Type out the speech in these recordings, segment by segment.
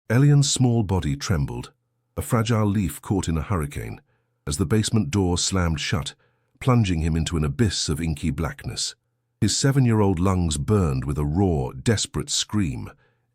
Elian's small body trembled, a fragile leaf caught in a hurricane, as the basement door slammed shut, plunging him into an abyss of inky blackness. His 7-year-old lungs burned with a raw, desperate scream,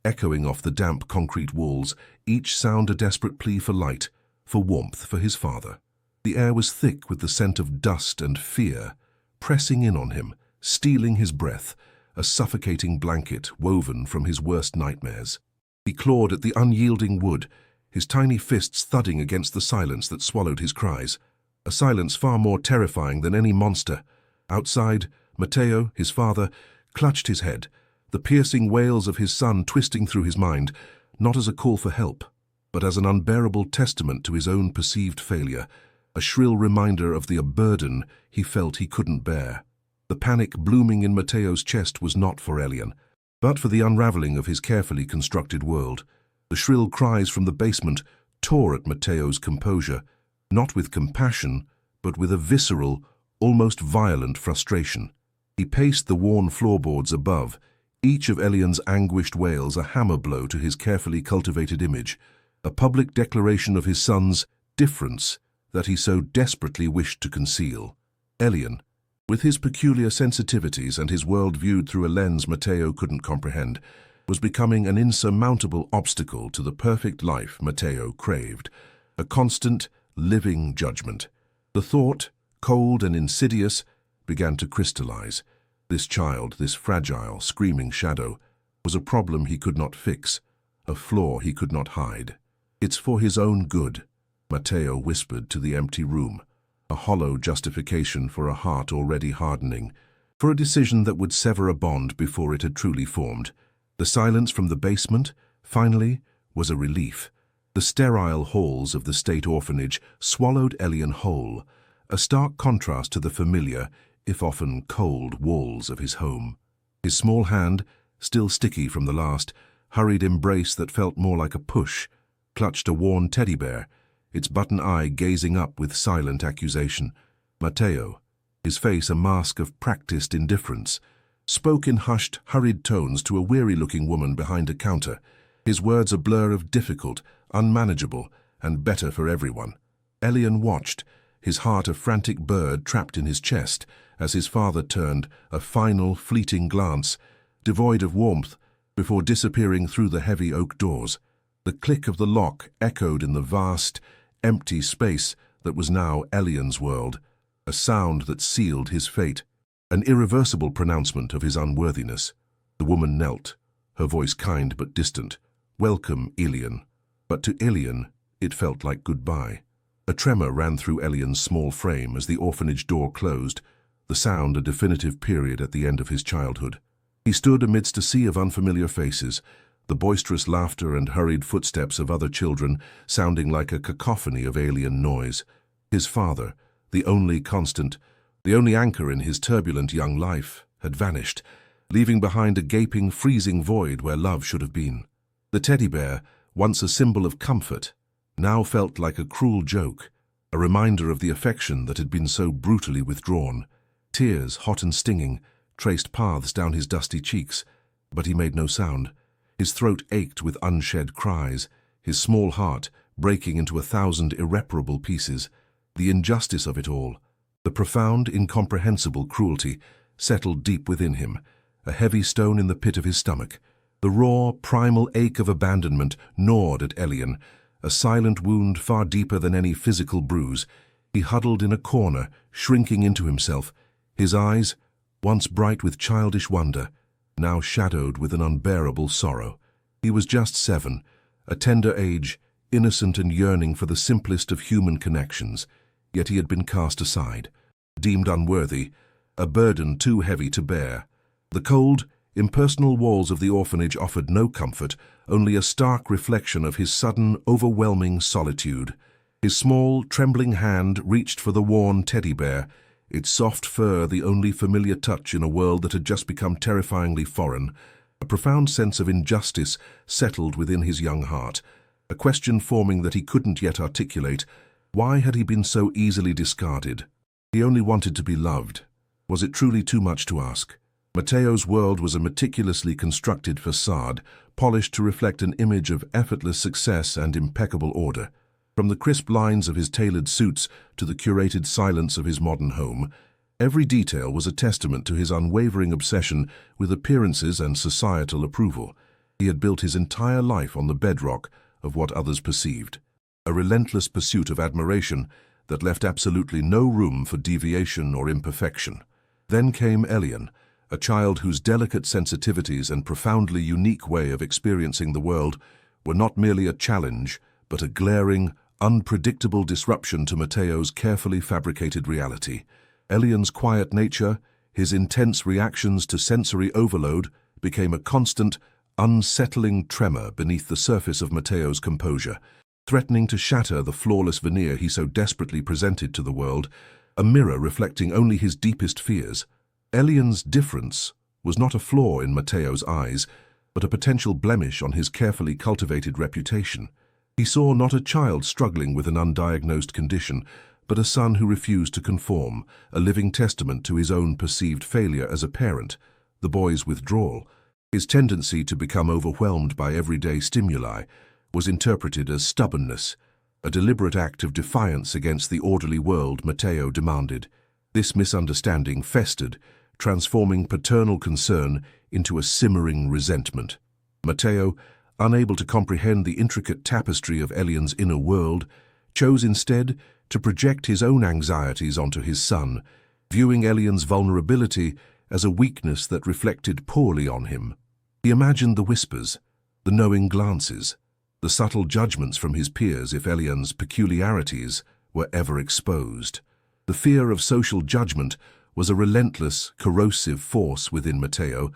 echoing off the damp concrete walls, each sound a desperate plea for light, for warmth, for his father. The air was thick with the scent of dust and fear, pressing in on him, stealing his breath, a suffocating blanket woven from his worst nightmares. He clawed at the unyielding wood, his tiny fists thudding against the silence that swallowed his cries, a silence far more terrifying than any monster. Outside, Matteo, his father, clutched his head, the piercing wails of his son twisting through his mind, not as a call for help, but as an unbearable testament to his own perceived failure, a shrill reminder of the burden he felt he couldn't bear. The panic blooming in Matteo's chest was not for Elian, but for the unraveling of his carefully constructed world. The shrill cries from the basement tore at Matteo's composure, not with compassion, but with a visceral, almost violent frustration. He paced the worn floorboards above, each of Elian's anguished wails a hammer blow to his carefully cultivated image, a public declaration of his son's difference that he so desperately wished to conceal. Elian, with his peculiar sensitivities and his world viewed through a lens Matteo couldn't comprehend, was becoming an insurmountable obstacle to the perfect life Matteo craved, a constant, living judgment. The thought, cold and insidious, began to crystallize. This child, this fragile, screaming shadow, was a problem he could not fix, a flaw he could not hide. "It's for his own good," Matteo whispered to the empty room, a hollow justification for a heart already hardening, for a decision that would sever a bond before it had truly formed. The silence from the basement, finally, was a relief. The sterile halls of the state orphanage swallowed Elian whole, a stark contrast to the familiar, if often cold, walls of his home. His small hand, still sticky from the last, hurried embrace that felt more like a push, clutched a worn teddy bear, its button eye gazing up with silent accusation. Matteo, his face a mask of practiced indifference, spoke in hushed, hurried tones to a weary-looking woman behind a counter, his words a blur of difficult, unmanageable, and better for everyone. Elian watched, his heart a frantic bird trapped in his chest, as his father turned, a final, fleeting glance, devoid of warmth, before disappearing through the heavy oak doors. The click of the lock echoed in the vast, empty space that was now Elian's world, a sound that sealed his fate, an irreversible pronouncement of his unworthiness. The woman knelt, her voice kind but distant. "Welcome, Elian." But to Elian, it felt like goodbye. A tremor ran through Elian's small frame as the orphanage door closed, the sound a definitive period at the end of his childhood. He stood amidst a sea of unfamiliar faces, the boisterous laughter and hurried footsteps of other children sounding like a cacophony of alien noise. His father, the only constant, the only anchor in his turbulent young life, had vanished, leaving behind a gaping, freezing void where love should have been. The teddy bear, once a symbol of comfort, now felt like a cruel joke, a reminder of the affection that had been so brutally withdrawn. Tears, hot and stinging, traced paths down his dusty cheeks, but he made no sound. His throat ached with unshed cries, his small heart breaking into 1,000 irreparable pieces. The injustice of it all, the profound, incomprehensible cruelty, settled deep within him, a heavy stone in the pit of his stomach. The raw, primal ache of abandonment gnawed at Elian, a silent wound far deeper than any physical bruise. He huddled in a corner, shrinking into himself, his eyes, once bright with childish wonder, now shadowed with an unbearable sorrow. He was just 7, a tender age, innocent and yearning for the simplest of human connections, yet he had been cast aside, deemed unworthy, a burden too heavy to bear. The cold, impersonal walls of the orphanage offered no comfort, only a stark reflection of his sudden, overwhelming solitude. His small, trembling hand reached for the worn teddy bear, its soft fur the only familiar touch in a world that had just become terrifyingly foreign. A profound sense of injustice settled within his young heart, a question forming that he couldn't yet articulate. Why had he been so easily discarded? He only wanted to be loved. Was it truly too much to ask? Mateo's world was a meticulously constructed facade, polished to reflect an image of effortless success and impeccable order. From the crisp lines of his tailored suits to the curated silence of his modern home, every detail was a testament to his unwavering obsession with appearances and societal approval. He had built his entire life on the bedrock of what others perceived, a relentless pursuit of admiration that left absolutely no room for deviation or imperfection. Then came Elian, a child whose delicate sensitivities and profoundly unique way of experiencing the world were not merely a challenge, but a glaring, unpredictable disruption to Mateo's carefully fabricated reality. Elian's quiet nature, his intense reactions to sensory overload, became a constant, unsettling tremor beneath the surface of Mateo's composure, threatening to shatter the flawless veneer he so desperately presented to the world, a mirror reflecting only his deepest fears. Elian's difference was not a flaw in Mateo's eyes, but a potential blemish on his carefully cultivated reputation. He saw not a child struggling with an undiagnosed condition, but a son who refused to conform, a living testament to his own perceived failure as a parent. The boy's withdrawal, his tendency to become overwhelmed by everyday stimuli, was interpreted as stubbornness, a deliberate act of defiance against the orderly world Mateo demanded. This misunderstanding festered, transforming paternal concern into a simmering resentment. Mateo, unable to comprehend the intricate tapestry of Elian's inner world, chose instead to project his own anxieties onto his son, viewing Elian's vulnerability as a weakness that reflected poorly on him. He imagined the whispers, the knowing glances, the subtle judgments from his peers if Elian's peculiarities were ever exposed. The fear of social judgment was a relentless, corrosive force within Mateo,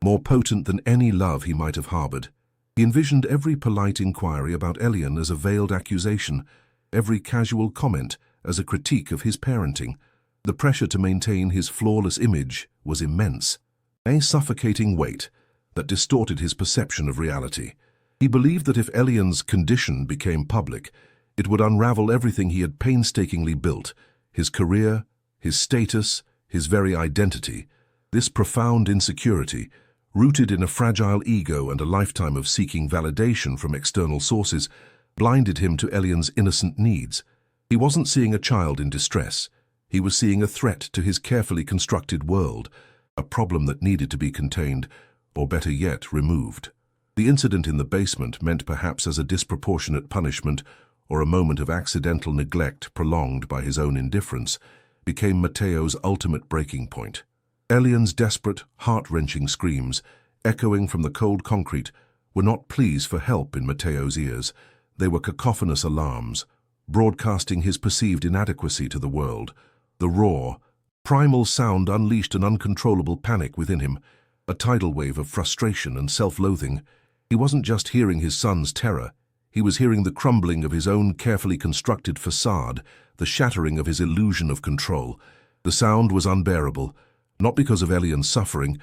more potent than any love he might have harbored. He envisioned every polite inquiry about Elian as a veiled accusation, every casual comment as a critique of his parenting. The pressure to maintain his flawless image was immense, a suffocating weight that distorted his perception of reality. He believed that if Elian's condition became public, it would unravel everything he had painstakingly built, his career, his status, his very identity. This profound insecurity, rooted in a fragile ego and a lifetime of seeking validation from external sources, blinded him to Elian's innocent needs. He wasn't seeing a child in distress. He was seeing a threat to his carefully constructed world, a problem that needed to be contained, or better yet, removed. The incident in the basement, meant perhaps as a disproportionate punishment or a moment of accidental neglect prolonged by his own indifference, became Mateo's ultimate breaking point. Elian's desperate, heart-wrenching screams, echoing from the cold concrete, were not pleas for help in Mateo's ears. They were cacophonous alarms, broadcasting his perceived inadequacy to the world. The raw, primal sound unleashed an uncontrollable panic within him, a tidal wave of frustration and self-loathing. He wasn't just hearing his son's terror, he was hearing the crumbling of his own carefully constructed facade, the shattering of his illusion of control. The sound was unbearable, not because of Elian's suffering,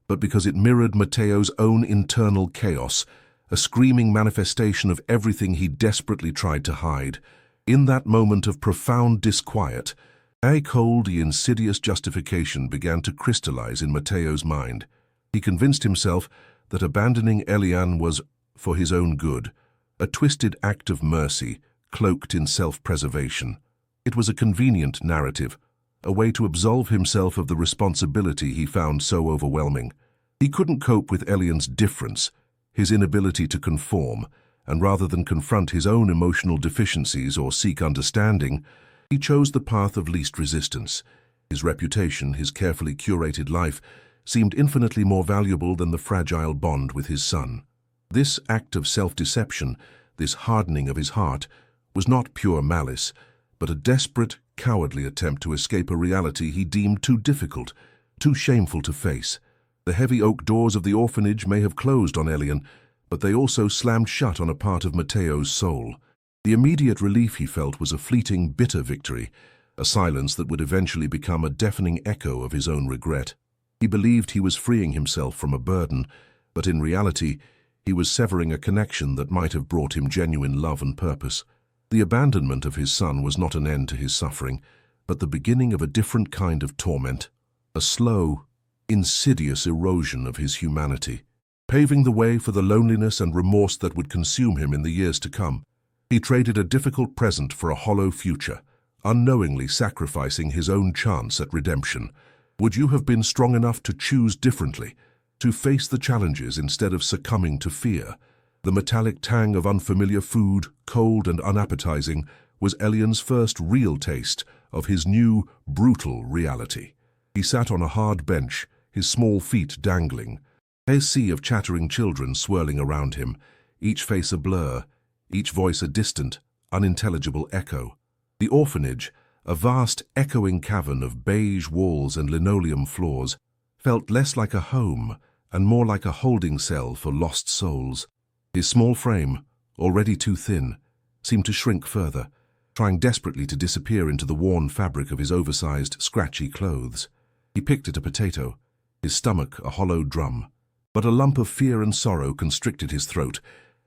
but because it mirrored Mateo's own internal chaos, a screaming manifestation of everything he desperately tried to hide. In that moment of profound disquiet, a cold, insidious justification began to crystallize in Mateo's mind. He convinced himself that abandoning Elian was for his own good, a twisted act of mercy, cloaked in self-preservation. It was a convenient narrative, a way to absolve himself of the responsibility he found so overwhelming. He couldn't cope with Elian's difference, his inability to conform, and rather than confront his own emotional deficiencies or seek understanding, he chose the path of least resistance. His reputation, his carefully curated life, seemed infinitely more valuable than the fragile bond with his son. This act of self-deception, this hardening of his heart, was not pure malice, but a desperate, cowardly attempt to escape a reality he deemed too difficult, too shameful to face. The heavy oak doors of the orphanage may have closed on Elian, but they also slammed shut on a part of Mateo's soul. The immediate relief he felt was a fleeting, bitter victory, a silence that would eventually become a deafening echo of his own regret. He believed he was freeing himself from a burden, but in reality, he was severing a connection that might have brought him genuine love and purpose. The abandonment of his son was not an end to his suffering, but the beginning of a different kind of torment, a slow, insidious erosion of his humanity, paving the way for the loneliness and remorse that would consume him in the years to come. He traded a difficult present for a hollow future, unknowingly sacrificing his own chance at redemption. Would you have been strong enough to choose differently, to face the challenges instead of succumbing to fear? The metallic tang of unfamiliar food, cold and unappetizing, was Elian's first real taste of his new, brutal reality. He sat on a hard bench, his small feet dangling, a sea of chattering children swirling around him, each face a blur, each voice a distant, unintelligible echo. The orphanage, a vast, echoing cavern of beige walls and linoleum floors, felt less like a home and more like a holding cell for lost souls. His small frame, already too thin, seemed to shrink further, trying desperately to disappear into the worn fabric of his oversized, scratchy clothes. He picked at a potato, his stomach a hollow drum, but a lump of fear and sorrow constricted his throat,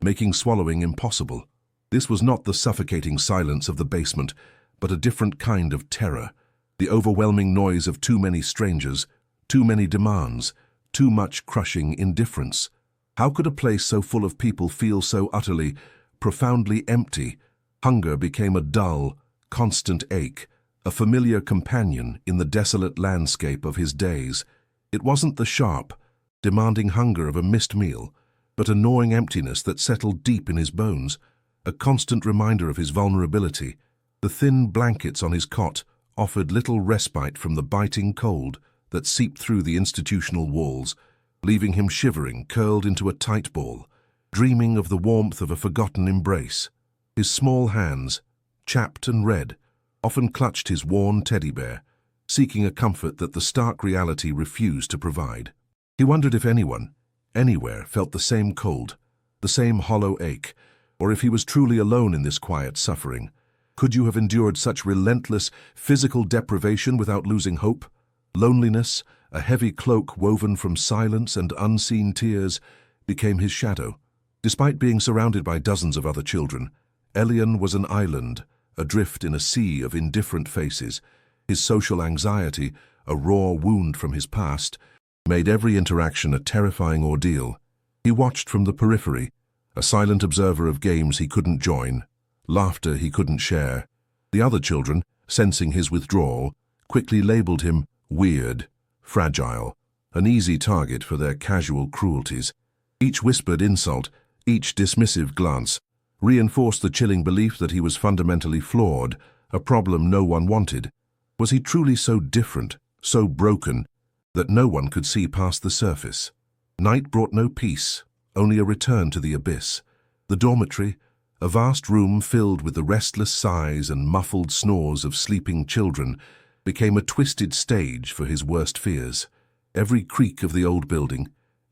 making swallowing impossible. This was not the suffocating silence of the basement, but a different kind of terror, the overwhelming noise of too many strangers, too many demands, too much crushing indifference. How could a place so full of people feel so utterly, profoundly empty? Hunger became a dull, constant ache, a familiar companion in the desolate landscape of his days. It wasn't the sharp, demanding hunger of a missed meal, but a gnawing emptiness that settled deep in his bones, a constant reminder of his vulnerability. The thin blankets on his cot offered little respite from the biting cold that seeped through the institutional walls, leaving him shivering, curled into a tight ball, dreaming of the warmth of a forgotten embrace. His small hands, chapped and red, often clutched his worn teddy bear, seeking a comfort that the stark reality refused to provide. He wondered if anyone, anywhere, felt the same cold, the same hollow ache, or if he was truly alone in this quiet suffering. Could you have endured such relentless physical deprivation without losing hope? Loneliness, a heavy cloak woven from silence and unseen tears, became his shadow. Despite being surrounded by dozens of other children, Elian was an island, adrift in a sea of indifferent faces. His social anxiety, a raw wound from his past, made every interaction a terrifying ordeal. He watched from the periphery, a silent observer of games he couldn't join, laughter he couldn't share. The other children, sensing his withdrawal, quickly labeled him weird, fragile, an easy target for their casual cruelties. Each whispered insult, each dismissive glance, reinforced the chilling belief that he was fundamentally flawed, a problem no one wanted. Was he truly so different, so broken, that no one could see past the surface? Night brought no peace, only a return to the abyss. The dormitory, a vast room filled with the restless sighs and muffled snores of sleeping children, became a twisted stage for his worst fears. Every creak of the old building,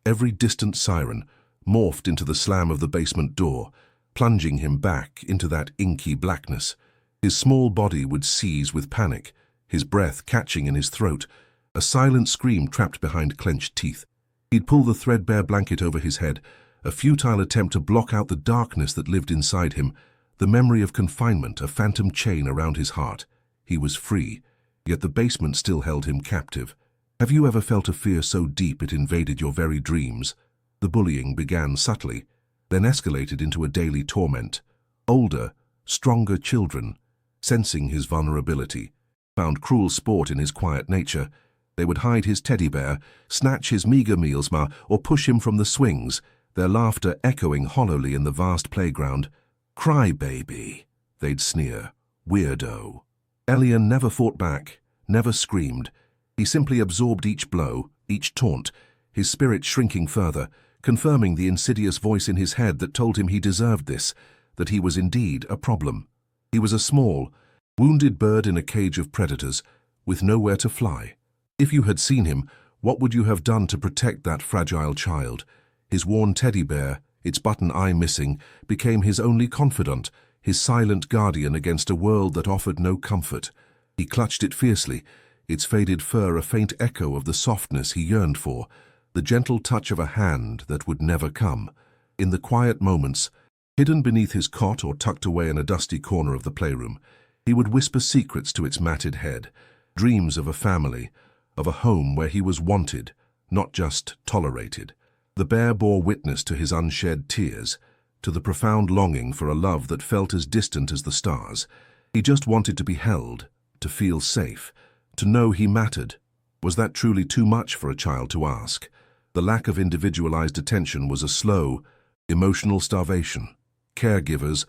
every distant siren, morphed into the slam of the basement door, plunging him back into that inky blackness. His small body would seize with panic, his breath catching in his throat, a silent scream trapped behind clenched teeth. He'd pull the threadbare blanket over his head, a futile attempt to block out the darkness that lived inside him, the memory of confinement, a phantom chain around his heart. He was free, yet the basement still held him captive. Have you ever felt a fear so deep it invaded your very dreams? The bullying began subtly, then escalated into a daily torment. Older, stronger children, sensing his vulnerability, found cruel sport in his quiet nature. They would hide his teddy bear, snatch his meager meals or push him from the swings, their laughter echoing hollowly in the vast playground. "Cry baby," they'd sneer. "Weirdo." Elian never fought back, never screamed. He simply absorbed each blow, each taunt, his spirit shrinking further, confirming the insidious voice in his head that told him he deserved this, that he was indeed a problem. He was a small, wounded bird in a cage of predators, with nowhere to fly. If you had seen him, what would you have done to protect that fragile child? His worn teddy bear, its button eye missing, became his only confidant, his silent guardian against a world that offered no comfort. He clutched it fiercely, its faded fur a faint echo of the softness he yearned for, the gentle touch of a hand that would never come. In the quiet moments, hidden beneath his cot or tucked away in a dusty corner of the playroom, he would whisper secrets to its matted head, dreams of a family, of a home where he was wanted, not just tolerated. The bear bore witness to his unshed tears, to the profound longing for a love that felt as distant as the stars. He just wanted to be held, to feel safe, to know he mattered. Was that truly too much for a child to ask? The lack of individualized attention was a slow, emotional starvation. Caregivers,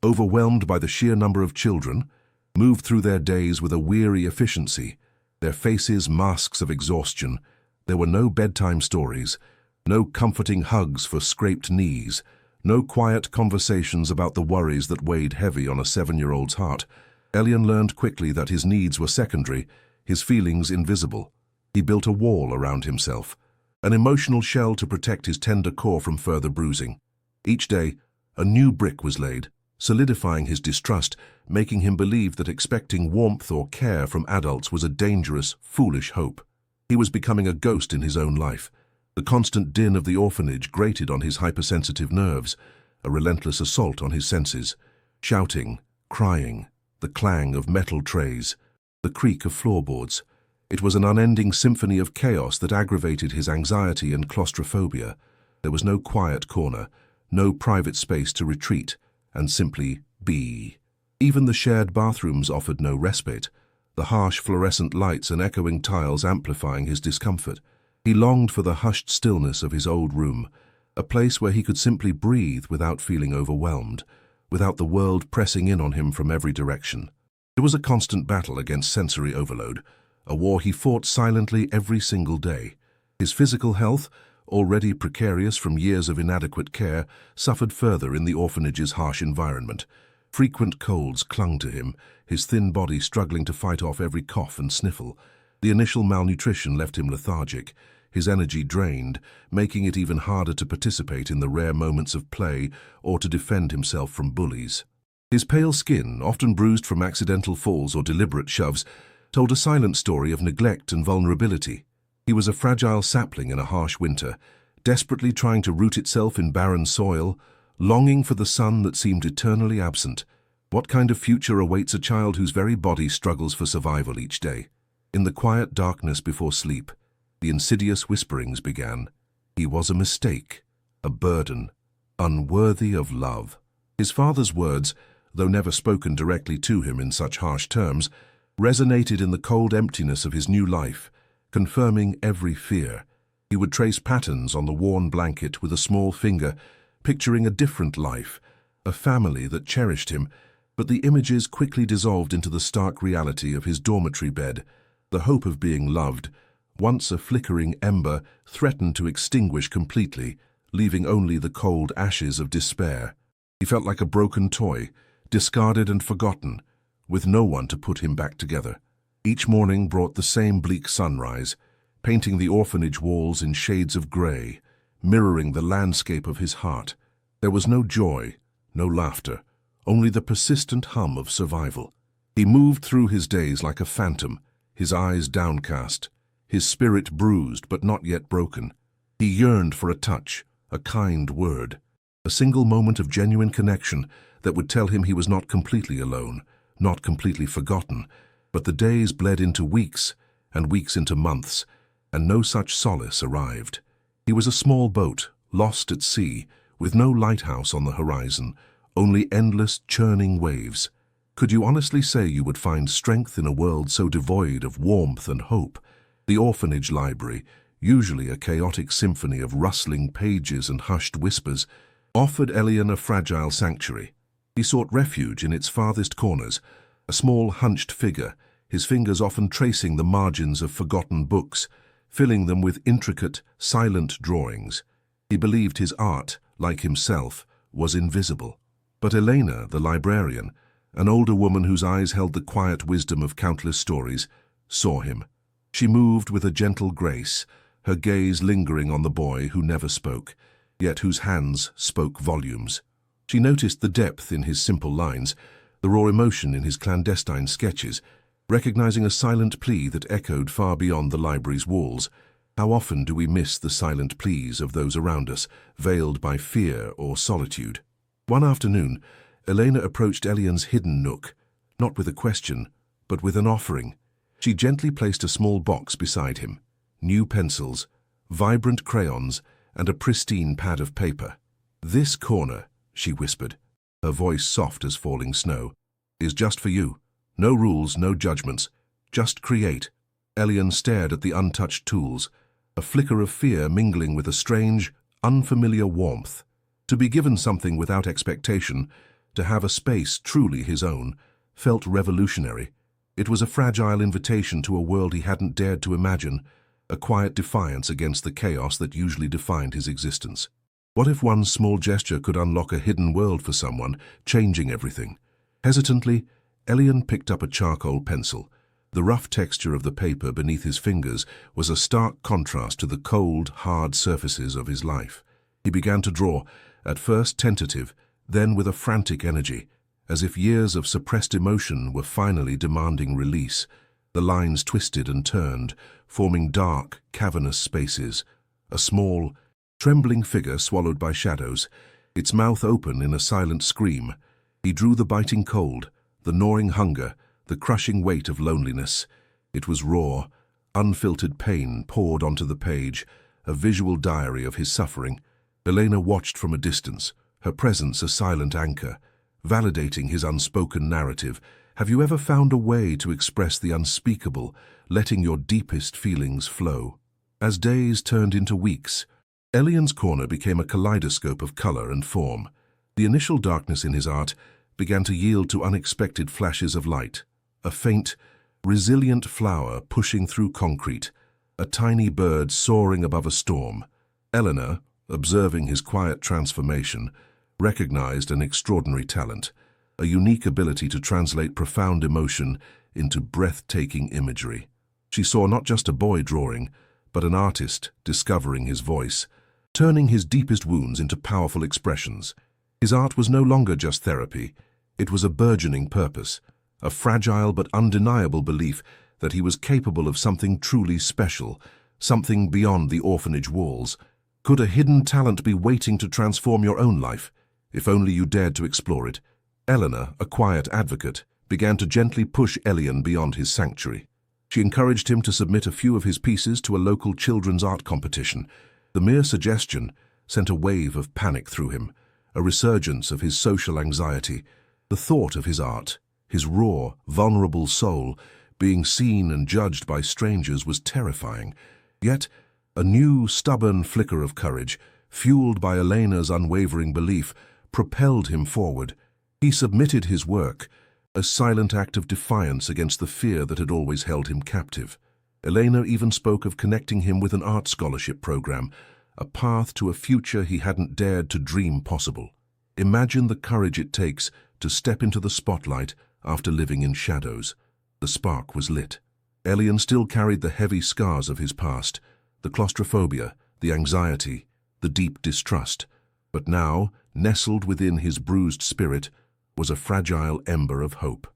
overwhelmed by the sheer number of children, moved through their days with a weary efficiency, their faces masks of exhaustion. There were no bedtime stories, no comforting hugs for scraped knees, no quiet conversations about the worries that weighed heavy on a 7-year-old's heart. Elian learned quickly that his needs were secondary, his feelings invisible. He built a wall around himself, an emotional shell to protect his tender core from further bruising. Each day, a new brick was laid, solidifying his distrust, making him believe that expecting warmth or care from adults was a dangerous, foolish hope. He was becoming a ghost in his own life. The constant din of the orphanage grated on his hypersensitive nerves, a relentless assault on his senses. Shouting, crying, the clang of metal trays, the creak of floorboards. It was an unending symphony of chaos that aggravated his anxiety and claustrophobia. There was no quiet corner, no private space to retreat and simply be. Even the shared bathrooms offered no respite, the harsh fluorescent lights and echoing tiles amplifying his discomfort. He longed for the hushed stillness of his old room, a place where he could simply breathe without feeling overwhelmed, without the world pressing in on him from every direction. It was a constant battle against sensory overload, a war he fought silently every single day. His physical health, already precarious from years of inadequate care, suffered further in the orphanage's harsh environment. Frequent colds clung to him, his thin body struggling to fight off every cough and sniffle. The initial malnutrition left him lethargic, his energy drained, making it even harder to participate in the rare moments of play or to defend himself from bullies. His pale skin, often bruised from accidental falls or deliberate shoves, told a silent story of neglect and vulnerability. He was a fragile sapling in a harsh winter, desperately trying to root itself in barren soil, longing for the sun that seemed eternally absent. What kind of future awaits a child whose very body struggles for survival each day? In the quiet darkness before sleep, the insidious whisperings began. He was a mistake, a burden, unworthy of love. His father's words, though never spoken directly to him in such harsh terms, resonated in the cold emptiness of his new life, confirming every fear. He would trace patterns on the worn blanket with a small finger, picturing a different life, a family that cherished him, but the images quickly dissolved into the stark reality of his dormitory bed. The hope of being loved, once a flickering ember, threatened to extinguish completely, leaving only the cold ashes of despair. He felt like a broken toy, discarded and forgotten, with no one to put him back together. Each morning brought the same bleak sunrise, painting the orphanage walls in shades of grey, mirroring the landscape of his heart. There was no joy, no laughter, only the persistent hum of survival. He moved through his days like a phantom, his eyes downcast, his spirit bruised but not yet broken. He yearned for a touch, a kind word, a single moment of genuine connection that would tell him he was not completely alone, not completely forgotten. But the days bled into weeks, and weeks into months, and no such solace arrived. He was a small boat, lost at sea, with no lighthouse on the horizon, only endless churning waves. Could you honestly say you would find strength in a world so devoid of warmth and hope? The orphanage library, usually a chaotic symphony of rustling pages and hushed whispers, offered Elian a fragile sanctuary. He sought refuge in its farthest corners, a small hunched figure, his fingers often tracing the margins of forgotten books, filling them with intricate, silent drawings. He believed his art, like himself, was invisible. But Elena, the librarian, an older woman whose eyes held the quiet wisdom of countless stories, saw him. She moved with a gentle grace, her gaze lingering on the boy who never spoke, yet whose hands spoke volumes. She noticed the depth in his simple lines, the raw emotion in his clandestine sketches, recognizing a silent plea that echoed far beyond the library's walls. How often do we miss the silent pleas of those around us, veiled by fear or solitude? One afternoon, Elena approached Elian's hidden nook, not with a question, but with an offering. She gently placed a small box beside him, new pencils, vibrant crayons, and a pristine pad of paper. "This corner," she whispered, her voice soft as falling snow, "is just for you. No rules, no judgments. Just create." Elian stared at the untouched tools, a flicker of fear mingling with a strange, unfamiliar warmth. To be given something without expectation, to have a space truly his own, felt revolutionary. It was a fragile invitation to a world he hadn't dared to imagine, a quiet defiance against the chaos that usually defined his existence. What if one small gesture could unlock a hidden world for someone, changing everything? Hesitantly, Elian picked up a charcoal pencil. The rough texture of the paper beneath his fingers was a stark contrast to the cold, hard surfaces of his life. He began to draw, at first tentative, then with a frantic energy, as if years of suppressed emotion were finally demanding release. The lines twisted and turned, forming dark, cavernous spaces. A small, trembling figure swallowed by shadows, its mouth open in a silent scream. He drew the biting cold, the gnawing hunger, the crushing weight of loneliness. It was raw, unfiltered pain poured onto the page, a visual diary of his suffering. Elena watched from a distance, her presence a silent anchor, validating his unspoken narrative. Have you ever found a way to express the unspeakable, letting your deepest feelings flow? As days turned into weeks, Elian's corner became a kaleidoscope of color and form. The initial darkness in his art began to yield to unexpected flashes of light. A faint, resilient flower pushing through concrete, a tiny bird soaring above a storm. Eleanor, observing his quiet transformation, recognized an extraordinary talent, a unique ability to translate profound emotion into breathtaking imagery. She saw not just a boy drawing, but an artist discovering his voice, turning his deepest wounds into powerful expressions. His art was no longer just therapy. It was a burgeoning purpose, a fragile but undeniable belief that he was capable of something truly special, something beyond the orphanage walls. Could a hidden talent be waiting to transform your own life, if only you dared to explore it? Eleanor, a quiet advocate, began to gently push Elian beyond his sanctuary. She encouraged him to submit a few of his pieces to a local children's art competition. The mere suggestion sent a wave of panic through him, a resurgence of his social anxiety. The thought of his art, his raw, vulnerable soul, being seen and judged by strangers was terrifying. Yet, a new, stubborn flicker of courage, fueled by Elena's unwavering belief, propelled him forward. He submitted his work, a silent act of defiance against the fear that had always held him captive. Elena even spoke of connecting him with an art scholarship program, a path to a future he hadn't dared to dream possible. Imagine the courage it takes to step into the spotlight after living in shadows. The spark was lit. Elian still carried the heavy scars of his past, the claustrophobia, the anxiety, the deep distrust. But now, nestled within his bruised spirit, was a fragile ember of hope.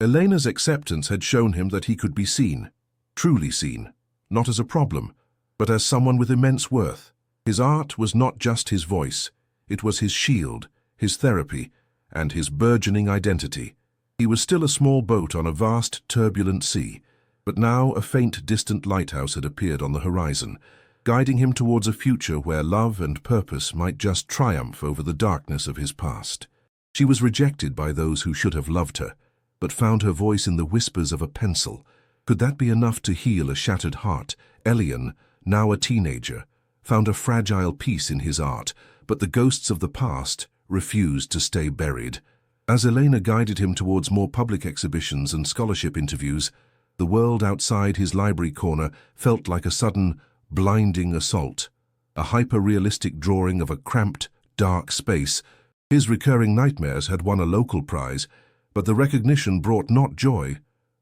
Elena's acceptance had shown him that he could be seen, truly seen, not as a problem, but as someone with immense worth. His art was not just his voice, it was his shield, his therapy, and his burgeoning identity. He was still a small boat on a vast, turbulent sea, but now a faint, distant lighthouse had appeared on the horizon, guiding him towards a future where love and purpose might just triumph over the darkness of his past. She was rejected by those who should have loved her, but found her voice in the whispers of a pencil. Could that be enough to heal a shattered heart? Elian, now a teenager, found a fragile peace in his art, but the ghosts of the past refused to stay buried. As Elena guided him towards more public exhibitions and scholarship interviews, the world outside his library corner felt like a sudden, blinding assault. A hyper-realistic drawing of a cramped, dark space. His recurring nightmares had won a local prize, but the recognition brought not joy,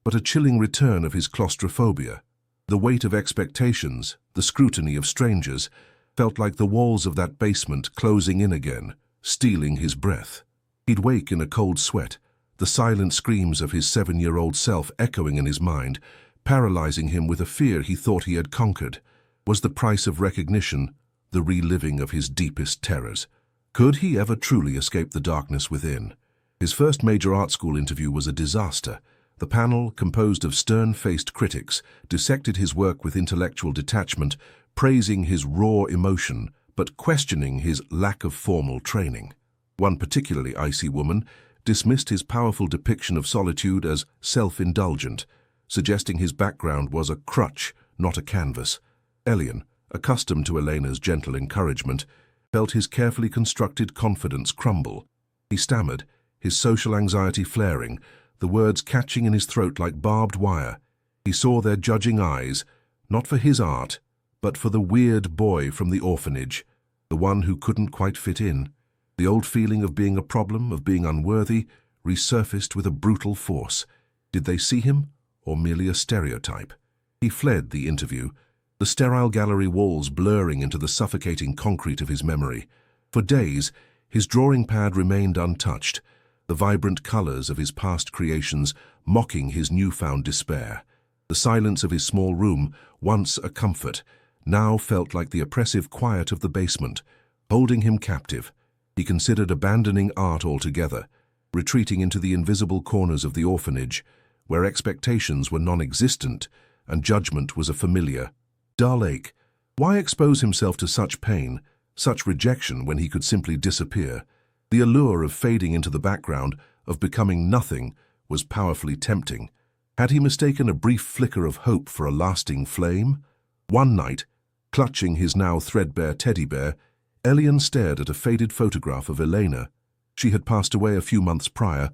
but a chilling return of his claustrophobia. The weight of expectations, the scrutiny of strangers, felt like the walls of that basement closing in again, stealing his breath. He'd wake in a cold sweat, the silent screams of his 7-year-old self echoing in his mind, paralyzing him with a fear he thought he had conquered. Was the price of recognition the reliving of his deepest terrors? Could he ever truly escape the darkness within? His first major art school interview was a disaster. The panel, composed of stern-faced critics, dissected his work with intellectual detachment, praising his raw emotion, but questioning his lack of formal training. One particularly icy woman dismissed his powerful depiction of solitude as self-indulgent, suggesting his background was a crutch, not a canvas. Elian, accustomed to Elena's gentle encouragement, felt his carefully constructed confidence crumble. He stammered, his social anxiety flaring, the words catching in his throat like barbed wire. He saw their judging eyes, not for his art, but for the weird boy from the orphanage, the one who couldn't quite fit in. The old feeling of being a problem, of being unworthy, resurfaced with a brutal force. Did they see him, or merely a stereotype? He fled the interview, the sterile gallery walls blurring into the suffocating concrete of his memory. For days, his drawing pad remained untouched, the vibrant colors of his past creations mocking his newfound despair. The silence of his small room, once a comfort, now felt like the oppressive quiet of the basement, holding him captive. He considered abandoning art altogether, retreating into the invisible corners of the orphanage, where expectations were non-existent and judgment was a familiar, dull ache. Why expose himself to such pain, such rejection when he could simply disappear? The allure of fading into the background, of becoming nothing, was powerfully tempting. Had he mistaken a brief flicker of hope for a lasting flame? One night, clutching his now threadbare teddy bear, Elian stared at a faded photograph of Elena. She had passed away a few months prior,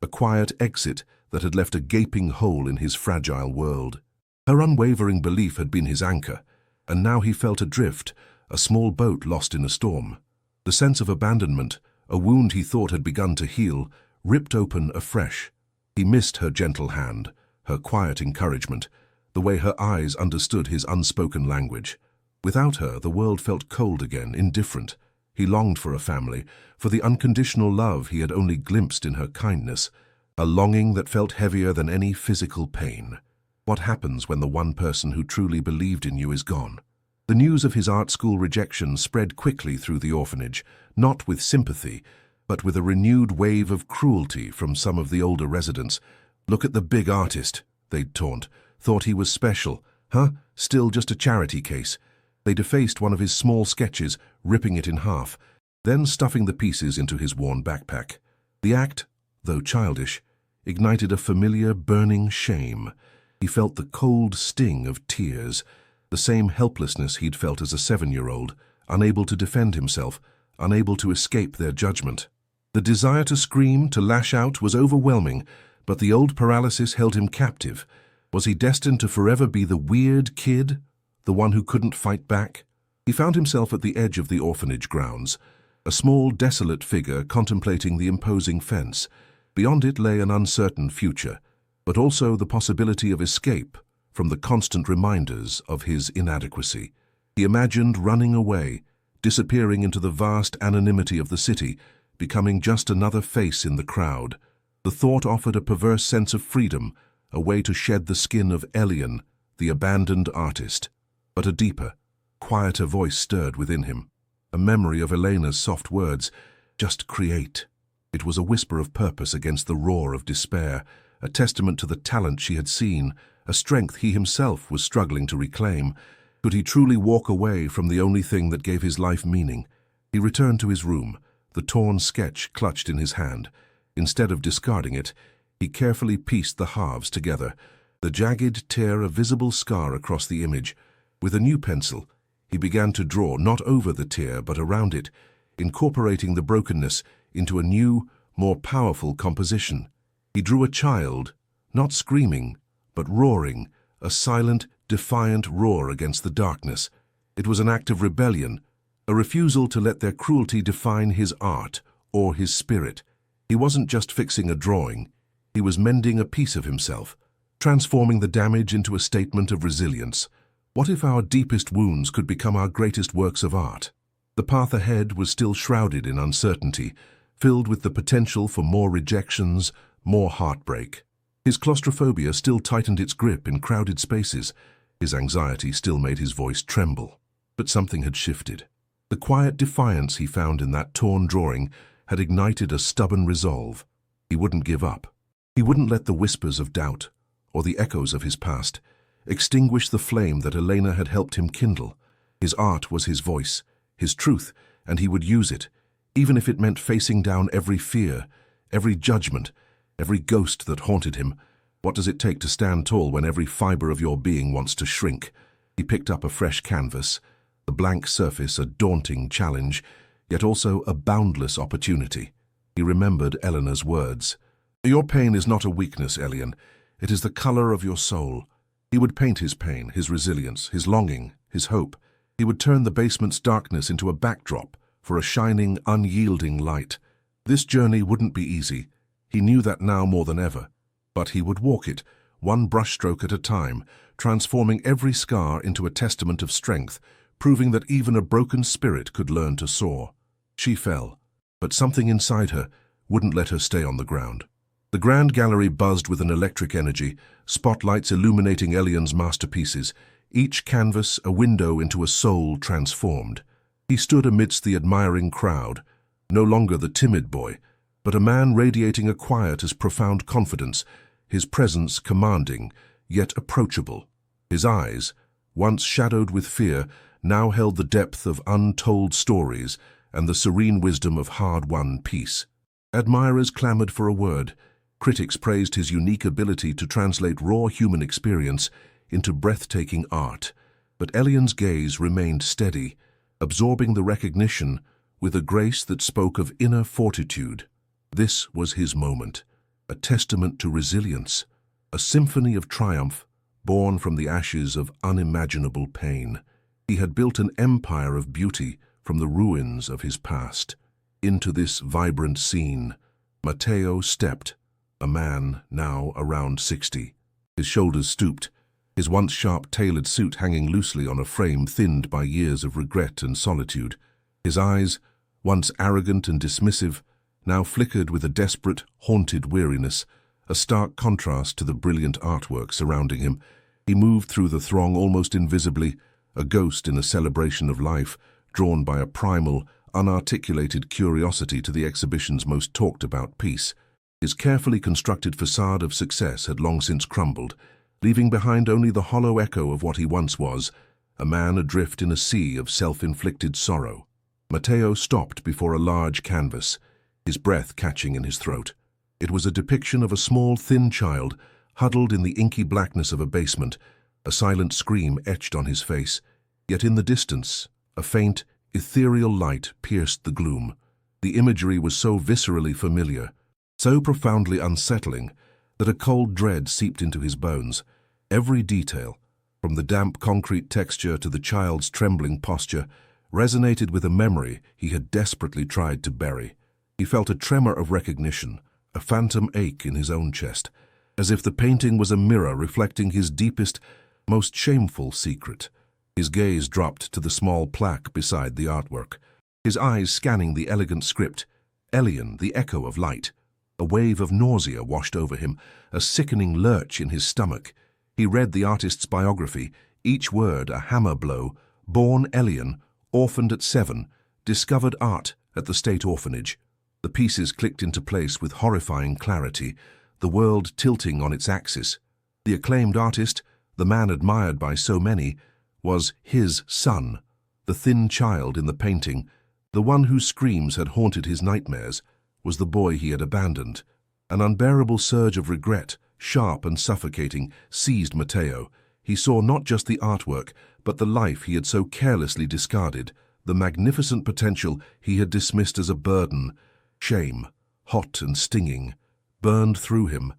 a quiet exit that had left a gaping hole in his fragile world. Her unwavering belief had been his anchor, and now he felt adrift, a small boat lost in a storm. The sense of abandonment, a wound he thought had begun to heal, ripped open afresh. He missed her gentle hand, her quiet encouragement, the way her eyes understood his unspoken language. Without her, the world felt cold again, indifferent. He longed for a family, for the unconditional love he had only glimpsed in her kindness, a longing that felt heavier than any physical pain. What happens when the one person who truly believed in you is gone? The news of his art school rejection spread quickly through the orphanage, not with sympathy, but with a renewed wave of cruelty from some of the older residents. "Look at the big artist," they'd taunt. "Thought he was special. Huh? Still just a charity case." They defaced one of his small sketches, ripping it in half, then stuffing the pieces into his worn backpack. The act, though childish, ignited a familiar, burning shame. He felt the cold sting of tears, the same helplessness he'd felt as a 7-year-old, unable to defend himself, unable to escape their judgment. The desire to scream, to lash out, was overwhelming, but the old paralysis held him captive. Was he destined to forever be the weird kid, the one who couldn't fight back? He found himself at the edge of the orphanage grounds, a small, desolate figure contemplating the imposing fence. Beyond it lay an uncertain future, but also the possibility of escape from the constant reminders of his inadequacy. He imagined running away, disappearing into the vast anonymity of the city, becoming just another face in the crowd. The thought offered a perverse sense of freedom, a way to shed the skin of Elian, the abandoned artist. But a deeper, quieter voice stirred within him, a memory of Elena's soft words, "Just create." It was a whisper of purpose against the roar of despair, a testament to the talent she had seen, a strength he himself was struggling to reclaim. Could he truly walk away from the only thing that gave his life meaning? He returned to his room, the torn sketch clutched in his hand. Instead of discarding it, he carefully pieced the halves together, the jagged tear a visible scar across the image. With a new pencil, he began to draw not over the tear but around it, incorporating the brokenness into a new, more powerful composition. He drew a child, not screaming, but roaring, a silent, defiant roar against the darkness. It was an act of rebellion, a refusal to let their cruelty define his art or his spirit. He wasn't just fixing a drawing, he was mending a piece of himself, transforming the damage into a statement of resilience. What if our deepest wounds could become our greatest works of art? The path ahead was still shrouded in uncertainty, filled with the potential for more rejections, more heartbreak. His claustrophobia still tightened its grip in crowded spaces. His anxiety still made his voice tremble. But something had shifted. The quiet defiance he found in that torn drawing had ignited a stubborn resolve. He wouldn't give up. He wouldn't let the whispers of doubt, or the echoes of his past, extinguish the flame that Elena had helped him kindle. His art was his voice, his truth, and he would use it, even if it meant facing down every fear, every judgment, every ghost that haunted him. What does it take to stand tall when every fiber of your being wants to shrink? He picked up a fresh canvas, the blank surface a daunting challenge, yet also a boundless opportunity. He remembered Eleanor's words. "Your pain is not a weakness, Elian. It is the color of your soul." He would paint his pain, his resilience, his longing, his hope. He would turn the basement's darkness into a backdrop for a shining, unyielding light. This journey wouldn't be easy. He knew that now more than ever. But he would walk it, one brushstroke at a time, transforming every scar into a testament of strength, proving that even a broken spirit could learn to soar. She fell, but something inside her wouldn't let her stay on the ground. The grand gallery buzzed with an electric energy, spotlights illuminating Elian's masterpieces, each canvas a window into a soul transformed. He stood amidst the admiring crowd, no longer the timid boy, but a man radiating a quiet as profound confidence, his presence commanding, yet approachable. His eyes, once shadowed with fear, now held the depth of untold stories and the serene wisdom of hard-won peace. Admirers clamored for a word. Critics praised his unique ability to translate raw human experience into breathtaking art. But Elian's gaze remained steady, absorbing the recognition with a grace that spoke of inner fortitude. This was his moment, a testament to resilience, a symphony of triumph born from the ashes of unimaginable pain. He had built an empire of beauty from the ruins of his past. Into this vibrant scene, Matteo stepped, a man now around 60. His shoulders stooped, his once sharp-tailored suit hanging loosely on a frame thinned by years of regret and solitude. His eyes, once arrogant and dismissive, now flickered with a desperate, haunted weariness, a stark contrast to the brilliant artwork surrounding him. He moved through the throng almost invisibly, a ghost in a celebration of life, drawn by a primal, unarticulated curiosity to the exhibition's most talked-about piece. His carefully constructed facade of success had long since crumbled, leaving behind only the hollow echo of what he once was, a man adrift in a sea of self-inflicted sorrow. Matteo stopped before a large canvas, his breath catching in his throat. It was a depiction of a small, thin child, huddled in the inky blackness of a basement, a silent scream etched on his face. Yet in the distance, a faint, ethereal light pierced the gloom. The imagery was so viscerally familiar, so profoundly unsettling, that a cold dread seeped into his bones. Every detail, from the damp concrete texture to the child's trembling posture, resonated with a memory he had desperately tried to bury. He felt a tremor of recognition, a phantom ache in his own chest, as if the painting was a mirror reflecting his deepest, most shameful secret. His gaze dropped to the small plaque beside the artwork, his eyes scanning the elegant script. Elian, the echo of light. A wave of nausea washed over him, a sickening lurch in his stomach. He read the artist's biography, each word a hammer blow. Born Elian, orphaned at 7, discovered art at the state orphanage. The pieces clicked into place with horrifying clarity, the world tilting on its axis. The acclaimed artist, the man admired by so many, was his son, the thin child in the painting, the one whose screams had haunted his nightmares, was the boy he had abandoned. An unbearable surge of regret, sharp and suffocating, seized Matteo. He saw not just the artwork, but the life he had so carelessly discarded, the magnificent potential he had dismissed as a burden. Shame, hot and stinging, burned through him,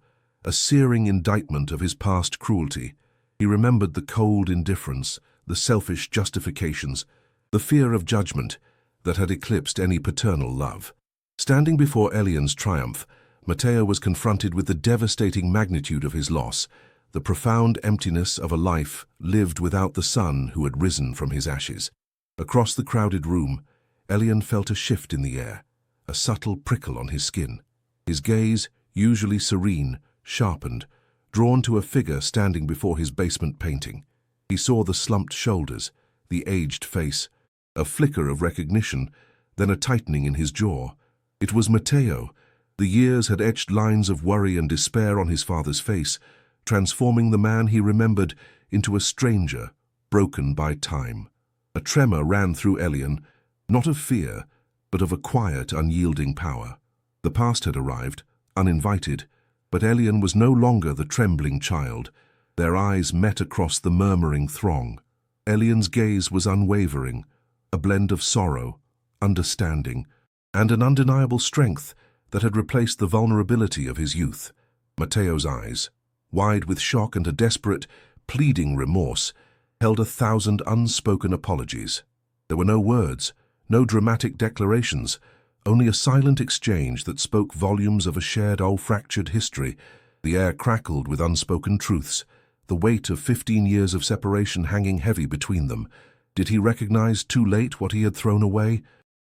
a searing indictment of his past cruelty. He remembered the cold indifference, the selfish justifications, the fear of judgment that had eclipsed any paternal love. Standing before Elian's triumph, Matteo was confronted with the devastating magnitude of his loss, the profound emptiness of a life lived without the son who had risen from his ashes. Across the crowded room, Elian felt a shift in the air, a subtle prickle on his skin. His gaze, usually serene, sharpened, drawn to a figure standing before his basement painting. He saw the slumped shoulders, the aged face, a flicker of recognition, then a tightening in his jaw. It was Matteo, The years had etched lines of worry and despair on his father's face, transforming the man he remembered into a stranger, broken by time. A tremor ran through Elian, not of fear, but of a quiet, unyielding power. The past had arrived, uninvited, but Elian was no longer the trembling child. Their eyes met across the murmuring throng. Elian's gaze was unwavering, a blend of sorrow, understanding, and an undeniable strength that had replaced the vulnerability of his youth. Mateo's eyes, wide with shock and a desperate, pleading remorse, held 1,000 unspoken apologies. There were no words, no dramatic declarations, only a silent exchange that spoke volumes of a shared, fractured history. The air crackled with unspoken truths, the weight of 15 years of separation hanging heavy between them. Did he recognize too late what he had thrown away?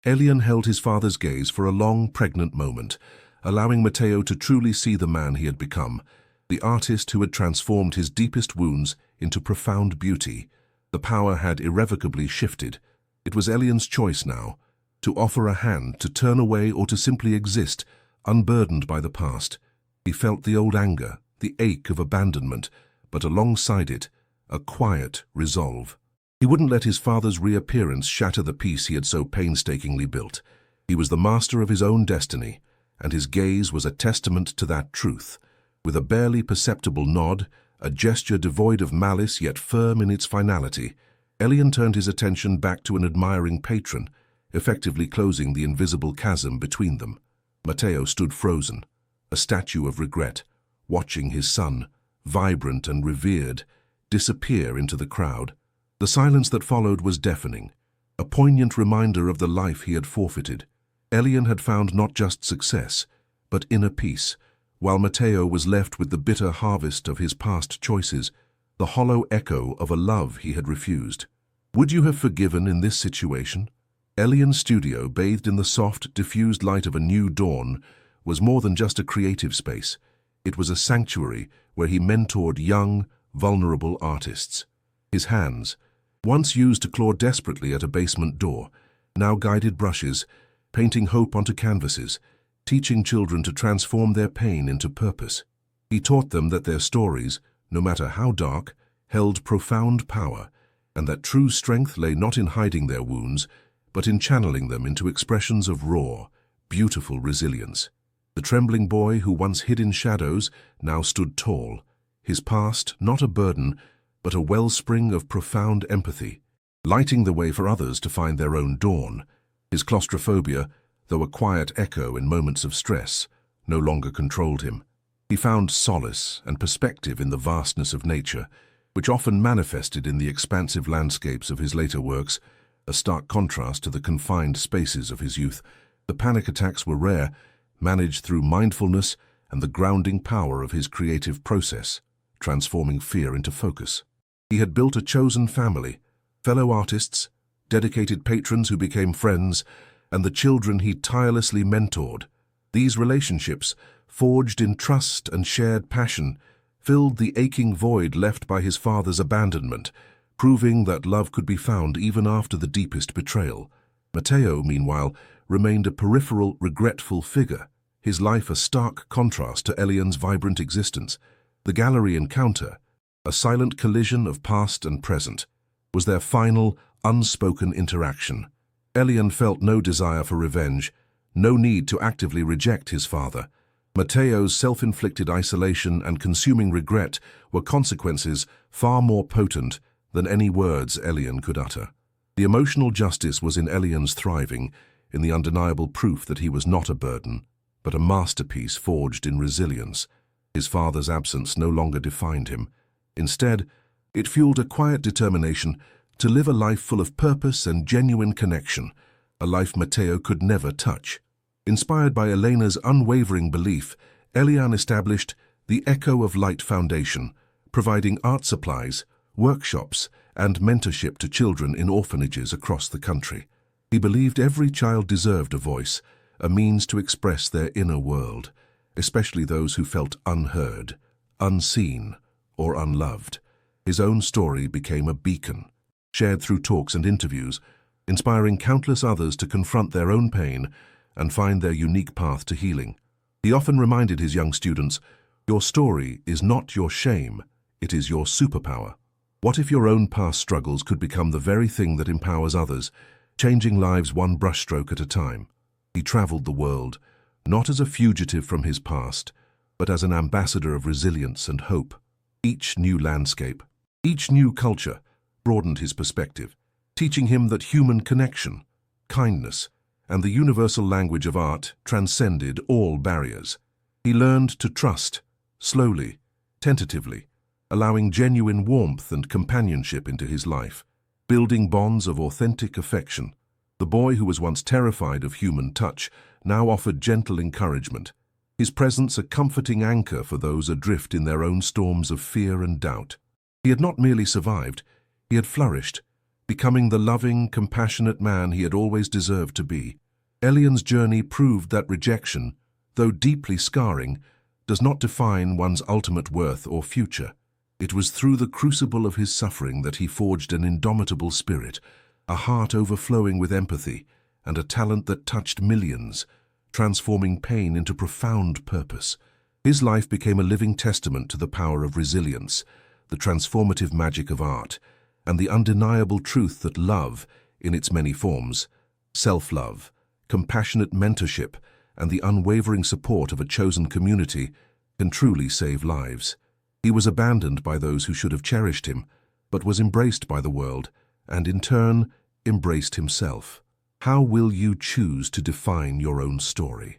Elian held his father's gaze for a long, pregnant moment, allowing Mateo to truly see the man he had become, the artist who had transformed his deepest wounds into profound beauty. The power had irrevocably shifted. It was Elian's choice now, to offer a hand, to turn away, or to simply exist, unburdened by the past. He felt the old anger, the ache of abandonment, but alongside it, a quiet resolve. He wouldn't let his father's reappearance shatter the peace he had so painstakingly built. He was the master of his own destiny, and his gaze was a testament to that truth. With a barely perceptible nod, a gesture devoid of malice yet firm in its finality, Elian turned his attention back to an admiring patron, effectively closing the invisible chasm between them. Mateo stood frozen, a statue of regret, watching his son, vibrant and revered, disappear into the crowd. The silence that followed was deafening, a poignant reminder of the life he had forfeited. Elian had found not just success, but inner peace, while Mateo was left with the bitter harvest of his past choices, the hollow echo of a love he had refused. Would you have forgiven in this situation? Elian's studio, bathed in the soft, diffused light of a new dawn, was more than just a creative space. It was a sanctuary where he mentored young, vulnerable artists. His hands, once used to claw desperately at a basement door, now guided brushes, painting hope onto canvases, teaching children to transform their pain into purpose. He taught them that their stories, no matter how dark, held profound power, and that true strength lay not in hiding their wounds, but in channeling them into expressions of raw, beautiful resilience. The trembling boy who once hid in shadows now stood tall, his past not a burden, but a wellspring of profound empathy, lighting the way for others to find their own dawn. His claustrophobia, though a quiet echo in moments of stress, no longer controlled him. He found solace and perspective in the vastness of nature, which often manifested in the expansive landscapes of his later works, a stark contrast to the confined spaces of his youth. The panic attacks were rare, managed through mindfulness and the grounding power of his creative process, transforming fear into focus. He had built a chosen family, fellow artists, dedicated patrons who became friends, and the children he tirelessly mentored. These relationships, forged in trust and shared passion, filled the aching void left by his father's abandonment, proving that love could be found even after the deepest betrayal. Mateo, meanwhile, remained a peripheral, regretful figure, his life a stark contrast to Elian's vibrant existence. The gallery encounter, a silent collision of past and present, was their final, unspoken interaction. Elian felt no desire for revenge, no need to actively reject his father. Mateo's self-inflicted isolation and consuming regret were consequences far more potent than any words Elian could utter. The emotional justice was in Elian's thriving, in the undeniable proof that he was not a burden, but a masterpiece forged in resilience. His father's absence no longer defined him. Instead, it fueled a quiet determination to live a life full of purpose and genuine connection, a life Mateo could never touch. Inspired by Elena's unwavering belief, Elian established the Echo of Light Foundation, providing art supplies, workshops, and mentorship to children in orphanages across the country. He believed every child deserved a voice, a means to express their inner world, especially those who felt unheard, unseen, or unloved. His own story became a beacon, shared through talks and interviews, inspiring countless others to confront their own pain and find their unique path to healing. He often reminded his young students, "Your story is not your shame, it is your superpower." What if your own past struggles could become the very thing that empowers others, changing lives one brushstroke at a time? He traveled the world, not as a fugitive from his past, but as an ambassador of resilience and hope. Each new landscape, each new culture broadened his perspective, teaching him that human connection, kindness, and the universal language of art transcended all barriers. He learned to trust, slowly, tentatively, allowing genuine warmth and companionship into his life, building bonds of authentic affection. The boy who was once terrified of human touch now offered gentle encouragement, his presence a comforting anchor for those adrift in their own storms of fear and doubt. He had not merely survived, he had flourished, becoming the loving, compassionate man he had always deserved to be. Elian's journey proved that rejection, though deeply scarring, does not define one's ultimate worth or future. It was through the crucible of his suffering that he forged an indomitable spirit, a heart overflowing with empathy, and a talent that touched millions, transforming pain into profound purpose. His life became a living testament to the power of resilience, the transformative magic of art, and the undeniable truth that love, in its many forms, self-love, compassionate mentorship, and the unwavering support of a chosen community, can truly save lives. He was abandoned by those who should have cherished him, but was embraced by the world, and in turn, embraced himself. How will you choose to define your own story?